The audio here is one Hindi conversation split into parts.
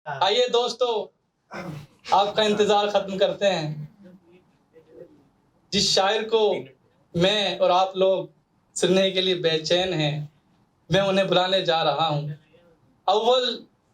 आइए दोस्तों, आपका इंतजार खत्म करते हैं। जिस शायर को मैं और आप लोग सुनने के लिए बेचैन हैं, मैं उन्हें बुलाने जा रहा हूँ। अव्वल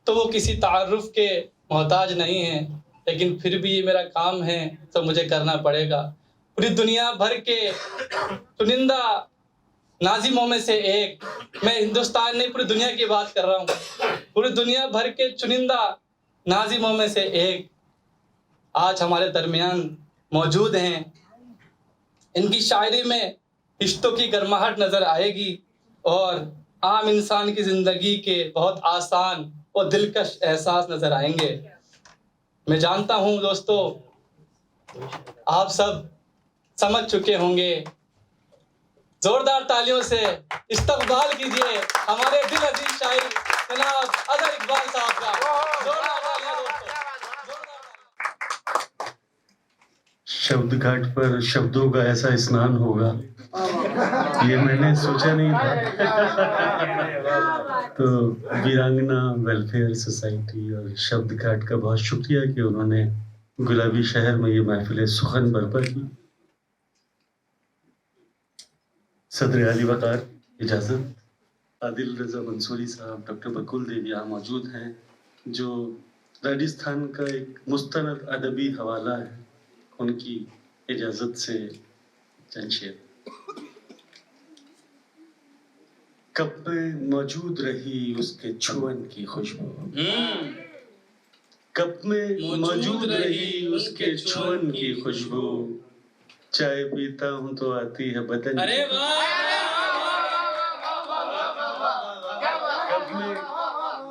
तो वो किसी तारुफ के मोहताज नहीं है, लेकिन फिर भी ये मेरा काम है तो मुझे करना पड़ेगा। पूरी दुनिया भर के चुनिंदा नाज़िमों में से एक, मैं हिंदुस्तान नहीं पूरी दुनिया की बात कर रहा हूँ। पूरी दुनिया भर के चुनिंदा नाज़िमों में से एक आज हमारे दरमियान मौजूद हैं। इनकी शायरी में रिश्तों की गर्माहट नज़र आएगी और आम इंसान की ज़िंदगी के बहुत आसान और दिलकश एहसास नज़र आएंगे। मैं जानता हूँ दोस्तों, आप सब समझ चुके होंगे। जोरदार तालियों से इस्तकबाल कीजिए हमारे दिल अजीज शायर जनाब अजहर इकबाल साहब का। जोरदार तालियां दोस्तों, जोरदार। शब्द घाट पर शब्दों का ऐसा स्नान होगा, ये मैंने सोचा नहीं था। तो वीरांगना वेलफेयर सोसाइटी और शब्द घाट का बहुत शुक्रिया कि उन्होंने गुलाबी शहर में ये महफिल सुखन बर्पा की। सदर आली वकार इजाज़त, आदिल रज़ा मंसूरी साहब, डॉक्टर बकुल देव यहाँ मौजूद हैं, जो राजस्थान का एक मुस्तनद अदबी हवाला है। उनकी इजाज़त से चंद शेर। कब में मौजूद रही उसके छुअन की खुशबू, कब में मौजूद रही उसके छुअन की खुशबू, चाय पीता हूँ तो आती है बदन। अरे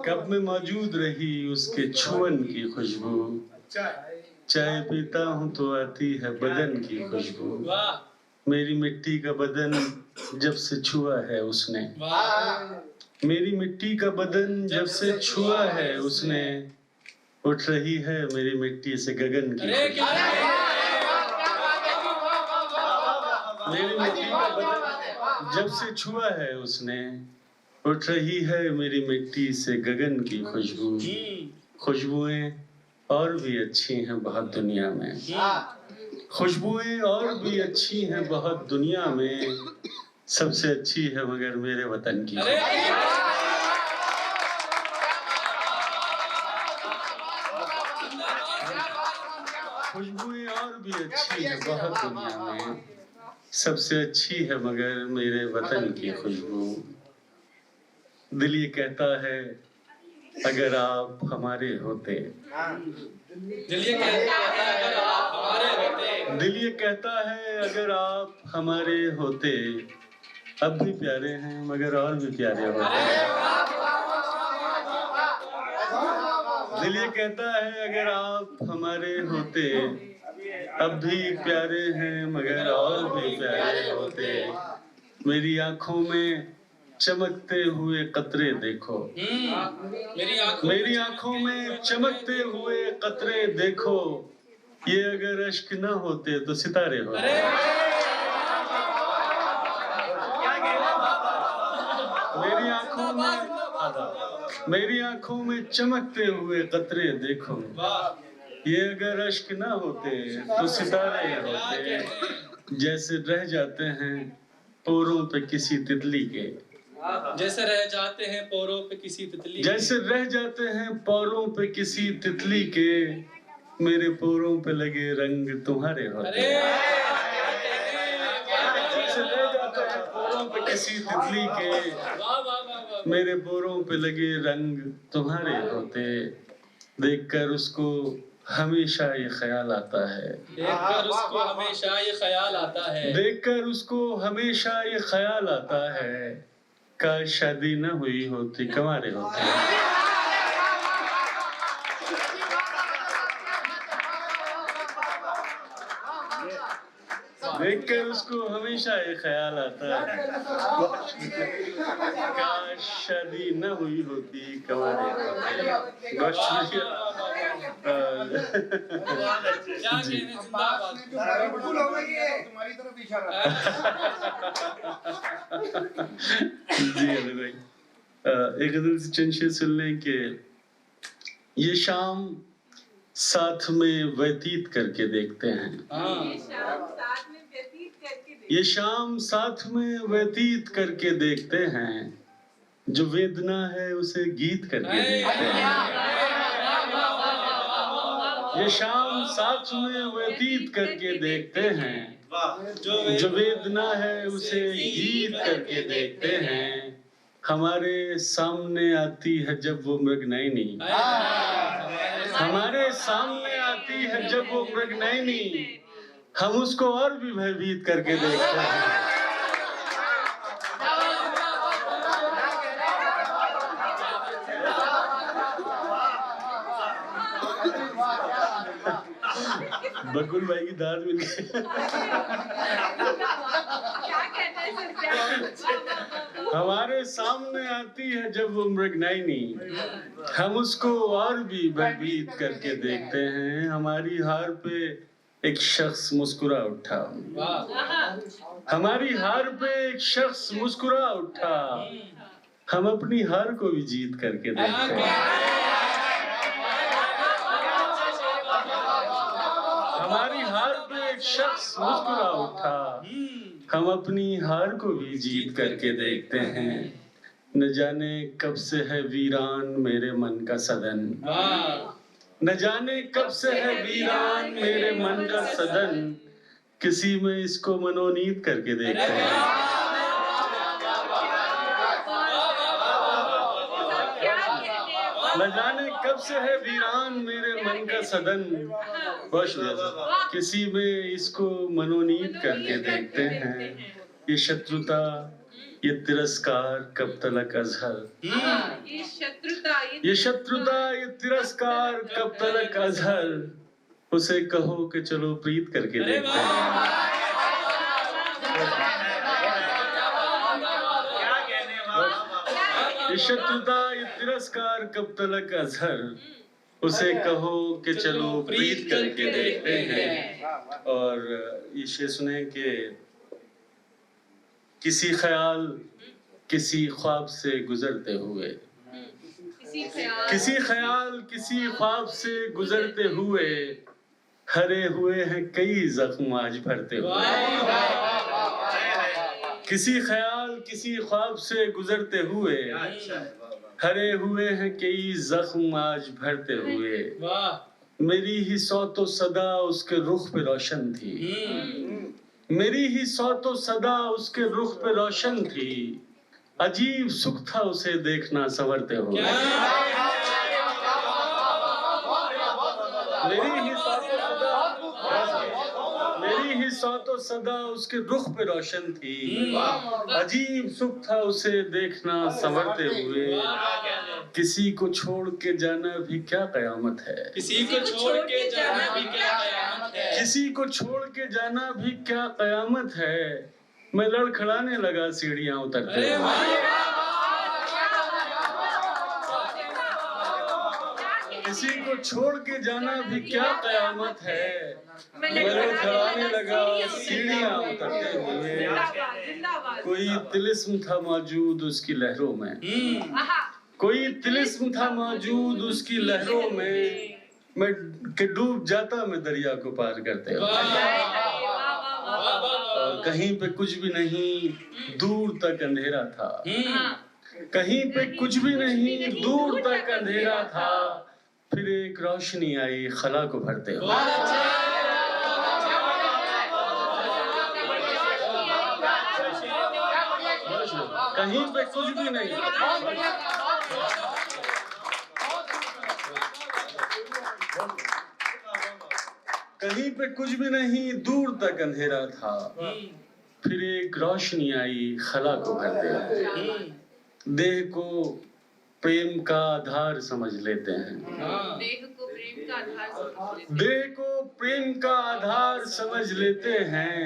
कब में मौजूद रही उसके छुअन की खुशबू, चाय पीता हूँ तो आती है बदन की खुशबू। मेरी मिट्टी का बदन जब से छुआ है उसने, मेरी मिट्टी का बदन जब से छुआ है उसने, उठ रही है मेरी मिट्टी से गगन की। मेरी मिट्टी का बदन जब से छुआ है उसने, उठ रही है मेरी मिट्टी से गगन की खुशबू। खुशबुएं और भी अच्छी हैं बहुत दुनिया में, खुशबुएं और भी अच्छी हैं बहुत दुनिया में, सबसे अच्छी है मगर मेरे वतन की। खुशबुएं और भी अच्छी है बहुत दुनिया में, सबसे अच्छी है मगर मेरे वतन की खुशबू। दिल ये कहता है अगर आप हमारे होते, दिल ये कहता है अगर आप हमारे होते, दिल ये कहता है अगर आप हमारे होते, अब भी प्यारे हैं मगर और भी प्यारे होते। दिल ये कहता है अगर आप हमारे होते, अब भी प्यारे हैं मगर और भी प्यारे होते। मेरी आंखों में चमकते हुए कतरे देखो, मेरी आंखों में चमकते हुए कतरे देखो, ये अगर अश्क न होते तो सितारे होते। मेरी आंखों में चमकते हुए कतरे देखो, ये अगर अश्क न होते तो सितारे होते। जैसे रह जाते हैं पोरों पे किसी तितली के, जैसे रह जाते हैं पोरों पे किसी तितली, जैसे रह जाते हैं पोरों पे किसी तितली के, मेरे पोरों पे लगे रंग तुम्हारे होते। जैसे रह जाते हैं पोरों पे किसी तितली के, मेरे पोरों पे लगे रंग तुम्हारे होते। देखकर उसको हमेशा ये ख्याल आता है, देखकर उसको हमेशा ये ख्याल आता है, देखकर उसको हमेशा ये ख्याल आता है, काश शादी न हुई होती कंवारे होते। देखकर उसको हमेशा ये ख्याल आता है, काश शादी न हुई होती कंवारे होते। बहुत शुक्रिया। जी अली भाई, एक गजल से चंद शेर सुन लें कि ये शाम साथ में व्यतीत करके देखते हैं। ये शाम साथ में व्यतीत करके देखते हैं, जो वेदना है उसे गीत करके देखते हैं। ये शाम साथ में व्यतीत करके देखते हैं, जो वेदना है उसे गीत करके देखते हैं। हमारे सामने आती है जब वो मृगनयनी, हमारे सामने आती है जब वो मृगनयनी, हम उसको और भी भयभीत करके देखते हैं। बकुल भाई की दाद मिल गई। हमारे सामने आती है जब वो मृगनयनी, हम उसको और भी भयभीत करके देखते हैं। हमारी हार पे एक शख्स मुस्कुरा उठा, हमारी हार पे एक शख्स मुस्कुरा उठा, हम अपनी हार को भी जीत करके देखते हैं। हमारी हार पे एक शख्स मुस्कुरा उठा, हम अपनी हार को भी जीत करके देखते हैं। न जाने कब से है वीरान मेरे मन का सदन, न जाने कब से है वीरान मेरे मन का सदन, किसी में इसको मनोनीत करके देखते हैं। न जाने कब से है वीरान मेरे मन का सदन, किसी में इसको मनोनीत करके देखते हैं। ये शत्रुता, ये तिरस्कार कब तलक अजहर, ये शत्रुता, ये तिरस्कार कब तलक अजहर, उसे कहो कि चलो प्रीत करके देखते हैं। ये शत्रुता, ये तिरस्कार कब तलक अजहर, उसे कहो कि चलो प्रीत करके देखते हैं। और ये शेर सुने कि किसी ख्याल किसी ख्वाब से गुजरते हुए, किसी ख्याल किसी ख्वाब से गुजरते हुए, हरे हुए हैं कई जख्म आज भरते हुए। किसी ख्याल किसी ख्वाब से गुजरते हुए, हरे हुए हैं कई जख्म आज भरते हुए। मेरी ही सौतो सदा उसके रुख पे रोशन थी, मेरी ही सौतो सदा उसके रुख पे रोशन थी, अजीब सुख था उसे देखना संवरते हुए। मेरी ही सौतो सदा उसके रुख पे रोशन थी, अजीब सुख था उसे देखना संवरते हुए। किसी को छोड़ के जाना भी क्या कयामत है, किसी को छोड़ के जाना भी क्या कयामत है, किसी को छोड़ के जाना भी क्या कयामत है। मैं लड़खड़ाने लगा सीढ़ियां उतरते हुए। किसी को छोड़ के जाना भी क्या कयामत है, मैं लड़खड़ाने लगा सीढ़ियां उतरते हुए। कोई तिलिस्म था मौजूद उसकी लहरों में, कोई तिलिस्म था मौजूद उसकी लहरों में, मैं कि डूब जाता मैं दरिया को पार करते हुए। कहीं पे कुछ भी नहीं, दूर तक अंधेरा था, कहीं पे कुछ भी नहीं, दूर तक अंधेरा था, फिर एक रोशनी आई खला को भरते हुए। कहीं पे कुछ भी नहीं, कहीं पे कुछ भी नहीं, दूर तक अंधेरा था, फिर एक रोशनी आई खला को भरते हुए। देह को प्रेम का आधार समझ लेते हैं, देह को प्रेम का आधार समझ लेते हैं,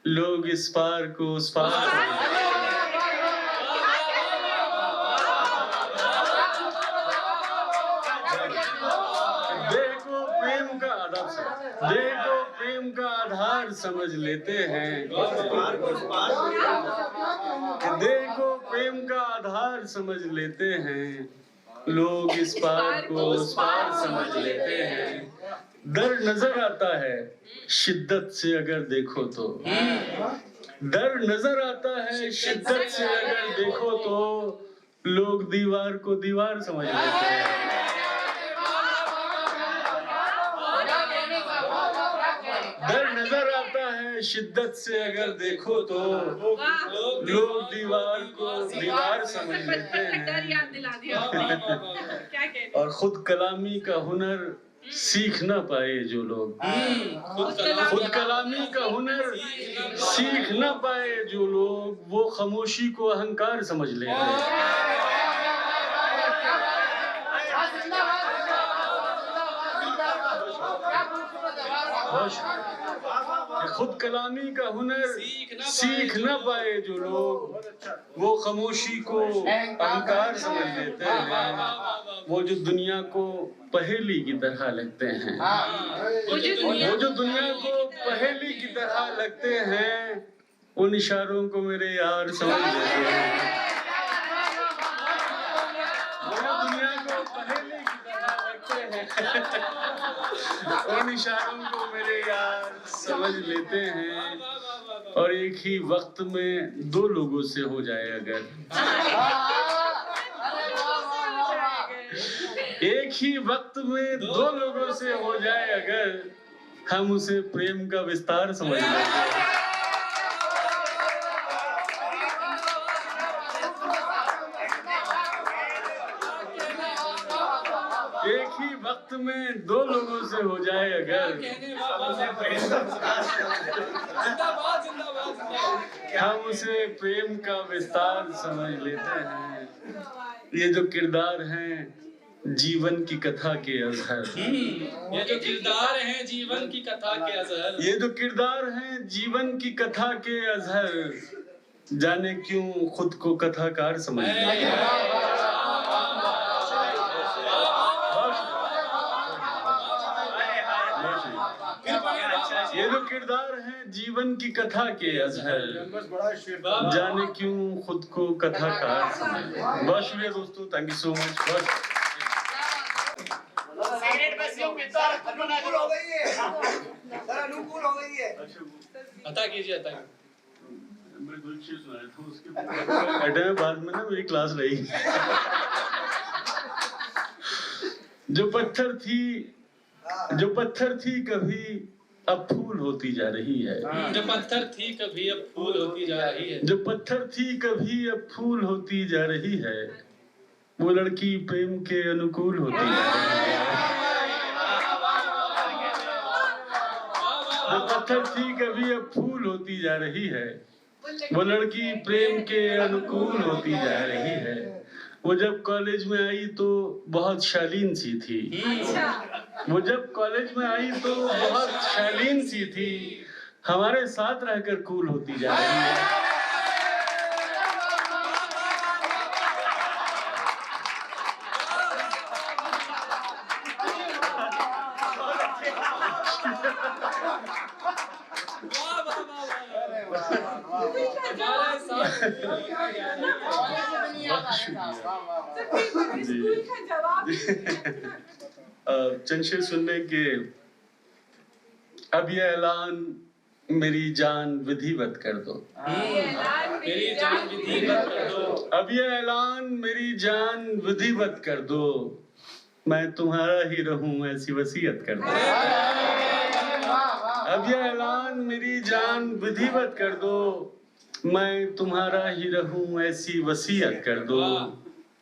लोग इस पार को उस पार समझ लेते हैं। देह को प्रेम का आधार समझ लेते हैं, देह को प्रेम का आधार समझ लेते हैं, लोग इस पार को उस पार समझ लेते हैं। डर नजर आता है शिद्दत से अगर देखो तो, डर नजर आता है शिद्दत से अगर देखो तो, लोग दीवार को दीवार समझ लेते हैं। डर नजर आता है शिद्दत से अगर देखो तो, लोग दीवार को दीवार समझ लेते हैं। और खुद कलामी का हुनर सीख ना पाए जो लोग, खुद कलामी का हुनर सीख ना पाए जो लोग, वो खामोशी को अहंकार समझ लेते हैं। खुद कलामी का हुनर सीख ना पाए जो लोग, वो खामोशी को अहंकार समझ लेते हैं। वो जो दुनिया को पहेली की तरह लगते हैं, वो जो दुनिया को पहेली की तरह लगते हैं, उन इशारों को मेरे यार समझ लेते हैं। वो जो दुनिया को पहेली की तरह लगते हैं, उन इशारों को मेरे यार समझ लेते हैं। और एक ही वक्त में दो लोगों से हो जाए अगर, एक ही वक्त में दो लोगों से हो जाए अगर, हम उसे प्रेम का विस्तार समझ लेते हैं। एक ही वक्त में दो लोगों से हो जाए अगर, हम उसे प्रेम का विस्तार समझ लेते हैं। ये जो किरदार हैं जीवन की कथा के अजहर, ये जो किरदार हैं जीवन की कथा के अजहर, ये जो किरदार हैं जीवन की कथा के अजहर, जाने क्यों खुद को कथाकार समझ लेते हैं। ये जो किरदार हैं जीवन की कथा के अजहर, जाने क्यों खुद को कथाकार समझ। बहुत शुक्रिया दोस्तों, थैंक यू सो मच। अता कीजिए, अता मैं कुछ चीज सुनाया था उसके बाद में ना मेरी क्लास रही। जो पत्थर थी कभी अब फूल होती जा रही है, जो पत्थर थी कभी अब फूल होती जा रही है, जो पत्थर थी कभी अब फूल होती जा रही है, वो लड़की प्रेम के अनुकूल होती जा रही है। जो पत्थर थी कभी अब फूल होती जा रही है, वो लड़की प्रेम के अनुकूल होती जा रही है। वो जब कॉलेज में आई तो बहुत शालीन सी थी, वो जब कॉलेज में आई तो बहुत शालीन सी थी, हमारे साथ रहकर कूल होती जा रही है। चंद शेर सुनने के। अब ये ऐलान मेरी जान विधिवत कर दो, मेरी जान विधिवत कर दो, अब ये ऐलान मेरी जान विधिवत कर दो, मैं तुम्हारा ही रहूं ऐसी वसीयत कर दो। अब ये ऐलान मेरी जान विधिवत कर दो, मैं तुम्हारा ही रहूं ऐसी वसीयत कर दो।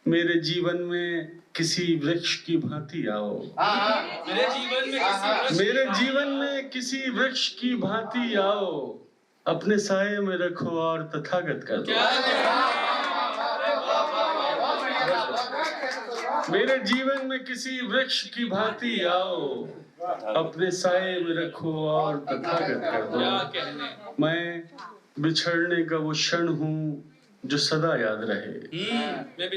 मेरे जीवन में किसी वृक्ष की भांति आओ, मेरे जीवन में किसी वृक्ष की भांति आओ, अपने साये में रखो और तथागत कर दो। मेरे जीवन में किसी वृक्ष की भांति आओ, अपने साये में रखो और तथागत कर दो। मैं बिछड़ने का वो क्षण हूँ जो सदा याद रहे, मैं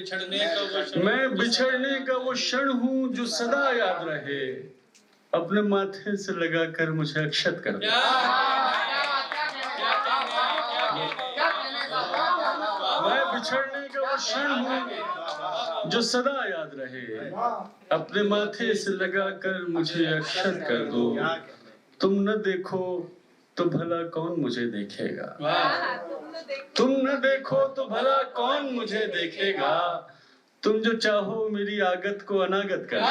बिछड़ने का वो क्षण हूँ जो सदा याद रहे, अपने माथे से लगाकर मुझे अक्षत कर दो। मैं बिछड़ने का वो वो क्षण हो जो सदा याद रहे, अपने माथे से लगाकर मुझे अक्षत कर दो। तुम न देखो तो भला कौन मुझे देखेगा, तुम न देखो तो भला कौन मुझे देखेगा, तुम जो चाहो मेरी आगत को अनागत कर दो।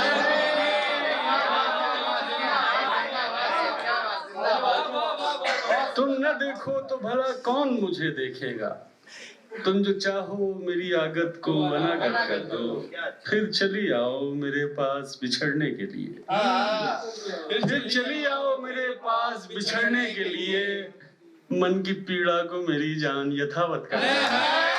तुम न देखो तो भला कौन मुझे देखेगा, तुम जो चाहो मेरी आगत को अनागत कर दो। फिर चली आओ मेरे पास बिछड़ने के लिए, फिर चली आओ मेरे पास बिछड़ने के लिए, मन की पीड़ा को मेरी जान यथावत कर दो।